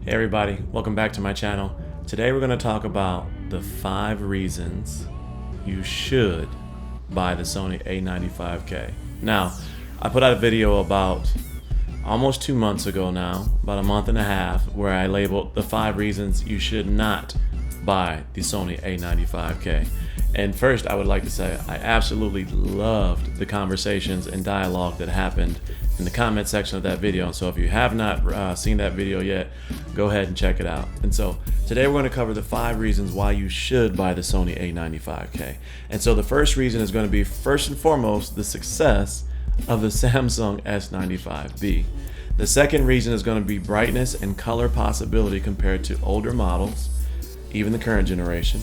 Hey everybody, welcome back to my channel. Today we're going to talk about the 5 reasons you should buy the Sony A95k. Now, I put out a video about almost 2 months ago now, about a month and a half, where I labeled the 5 reasons you should not buy the Sony A95k. And first, I would like to say I absolutely loved the conversations and dialogue that happened in the comment section of that video. So if you have not seen that video yet, go ahead and check it out. And so today we're going to cover the 5 reasons why you should buy the Sony A95k. And so the first reason is going to be, first and foremost, the success of the Samsung S95B. The second reason is going to be brightness and color possibility compared to older models, even the current generation.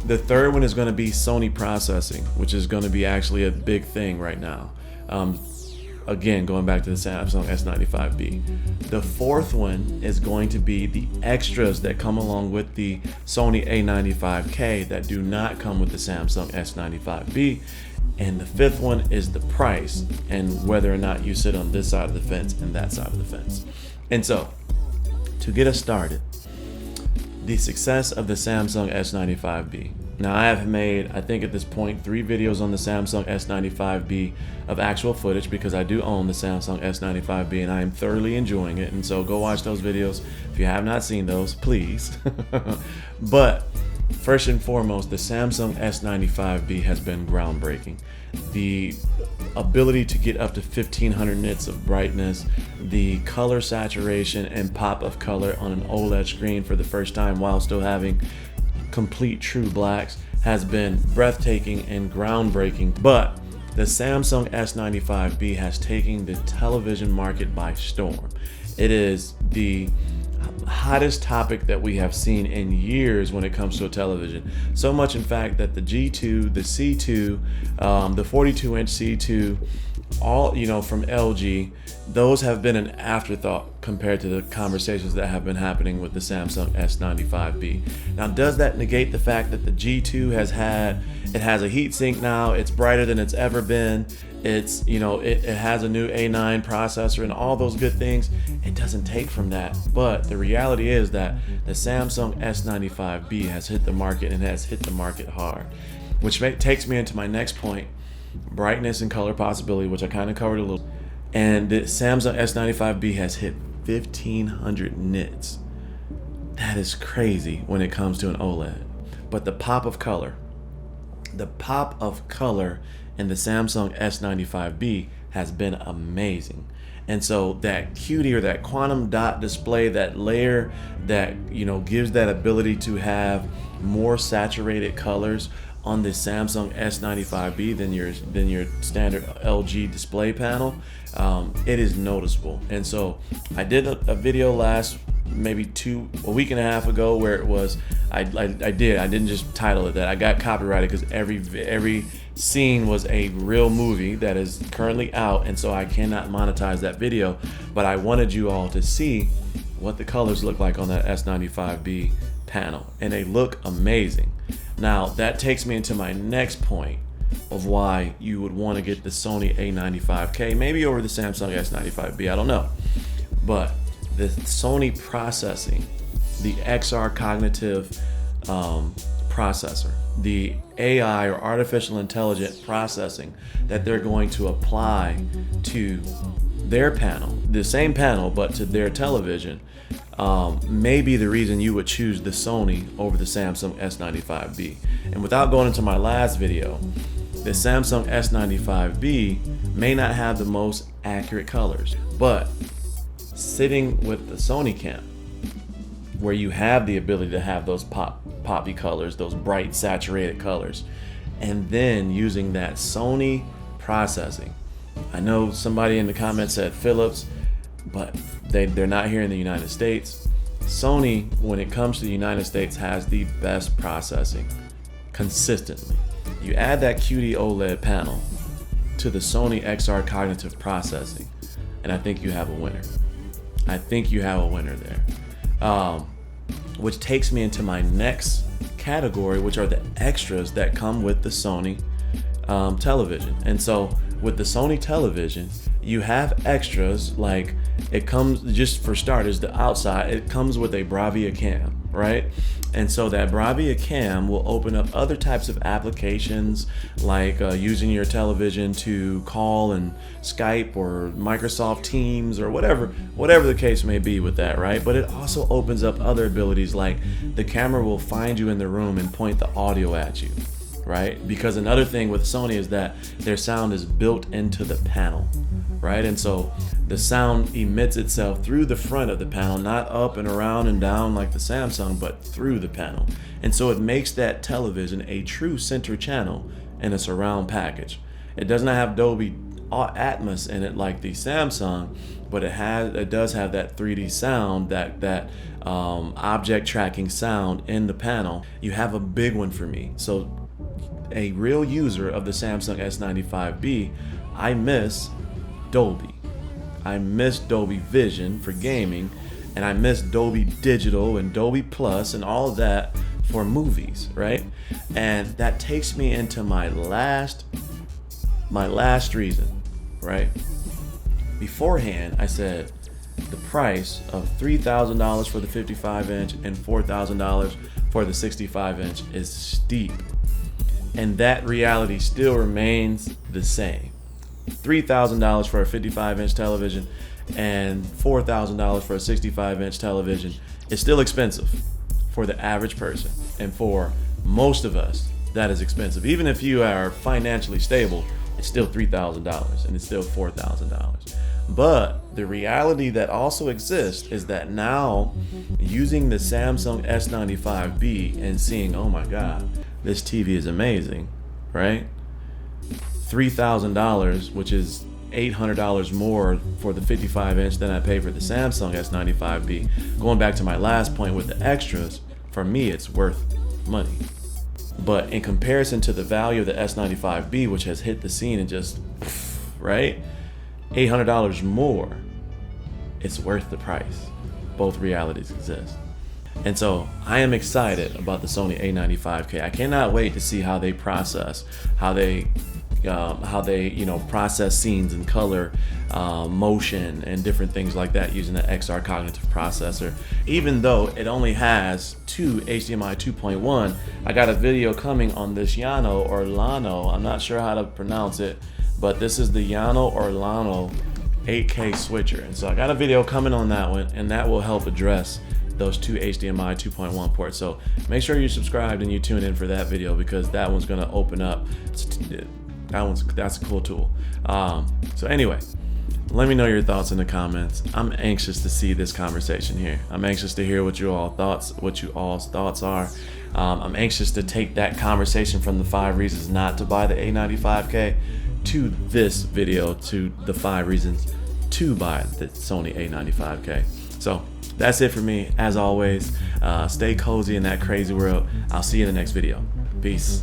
The third one is going to be Sony processing, which is going to be actually a big thing right now. Again, going back to the Samsung S95B. The fourth one is going to be the extras that come along with the Sony A95k that do not come with the Samsung S95B. And the fifth one is the price and whether or not you sit on this side of the fence and that side of the fence. And so, to get us started, the success of the Samsung S95B. Now, I have made, I think at this point, 3 videos on the Samsung S95B of actual footage because I do own the Samsung S95B and I am thoroughly enjoying it. And so go watch those videos if you have not seen those, please. But first and foremost, the Samsung S95B has been groundbreaking. The ability to get up to 1500 nits of brightness, the color saturation and pop of color on an OLED screen for the first time while still having complete true blacks has been breathtaking and groundbreaking. But the Samsung S95B has taken the television market by storm. It is the hottest topic that we have seen in years when it comes to a television. So much, in fact, that the G2, the C2, the 42-inch C2, all from LG, those have been an afterthought compared to the conversations that have been happening with the Samsung S95B. Now, does that negate the fact that the G2 has a heat sink now? It's brighter than it's ever been. It's it has a new A9 processor and all those good things. It doesn't take from that. But the reality is that the Samsung S95B has hit the market and has hit the market hard, which takes me into my next point: brightness and color possibility, which I kind of covered a little. And the Samsung S95B has hit 1500 nits. That is crazy when it comes to an OLED. But the pop of color in the Samsung S95B has been amazing. And so that QD, or that quantum dot display, that layer that gives that ability to have more saturated colors on the Samsung S95B than your standard LG display panel, it is noticeable. And so I did a video last a week and a half ago where it was I didn't just title it that. I got copyrighted because every scene was a real movie that is currently out, and so I cannot monetize that video. But I wanted you all to see what the colors look like on that S95B panel, and they look amazing. Now, that takes me into my next point of why you would want to get the Sony A95k, maybe over the Samsung S95B, I don't know. But the Sony processing, the XR cognitive processor, the AI or artificial intelligent processing that they're going to apply to their panel, the same panel but to their television, may be the reason you would choose the Sony over the Samsung S95B. And without going into my last video, the Samsung S95B may not have the most accurate colors, but sitting with the Sony camp, where you have the ability to have those poppy colors, those bright saturated colors, and then using that Sony processing. I know somebody in the comments said Philips, but they're not here in the United States. Sony, when it comes to the United States, has the best processing consistently. You add that QD OLED panel to the Sony XR cognitive processing, and I think you have a winner. I think you have a winner there. Which takes me into my next category, which are the extras that come with the Sony television. And so with the Sony television, you have extras, like it comes, just for starters, the outside, it comes with a Bravia cam, right? And so that Bravia cam will open up other types of applications, like using your television to call and Skype or Microsoft Teams or whatever the case may be with that, right? But it also opens up other abilities, like the camera will find you in the room and point the audio at you, right? Because another thing with Sony is that their sound is built into the panel, right? And so the sound emits itself through the front of the panel, not up and around and down like the Samsung, but through the panel. And so it makes that television a true center channel in a surround package. It does not have Dolby Atmos in it like the Samsung, but it does have that 3D sound, that object tracking sound in the panel. You have a big one for me. So a real user of the Samsung S95B, I miss Dolby. I miss Dolby Vision for gaming, and I miss Dolby Digital and Dolby Plus and all of that for movies, right? And that takes me into my last reason, right? Beforehand, I said the price of $3,000 for the 55-inch and $4,000 for the 65-inch is steep. And that reality still remains the same. $3,000 for a 55-inch television and $4,000 for a 65-inch television is still expensive for the average person. And for most of us, that is expensive. Even if you are financially stable, it's still $3,000 and it's still $4,000. But the reality that also exists is that now, using the Samsung S95B and seeing, oh my God, this TV is amazing, right? $3,000, which is $800 more for the 55-inch than I paid for the Samsung S95B. Going back to my last point with the extras, for me, it's worth money. But in comparison to the value of the S95B, which has hit the scene and just, right? $800 more, it's worth the price. Both realities exist. And so I am excited about the Sony A95k. I cannot wait to see how they process, how they process scenes and color, motion, and different things like that using the XR cognitive processor. Even though it only has two HDMI 2.1, I got a video coming on this Yano or Lano, I'm not sure how to pronounce it, but this is the Yano or Lano 8K switcher. And so I got a video coming on that one, and that will help address those two HDMI 2.1 ports. So make sure you're subscribed and you tune in for that video, because that one's gonna open up. That's a cool tool. So anyway, let me know your thoughts in the comments. I'm anxious to see this conversation here. I'm anxious to hear what you all's thoughts are. I'm anxious to take that conversation from the 5 reasons not to buy the A95k to this video, to the 5 reasons to buy the Sony A95k. So that's it for me. As always, stay cozy in that crazy world. I'll see you in the next video. Peace.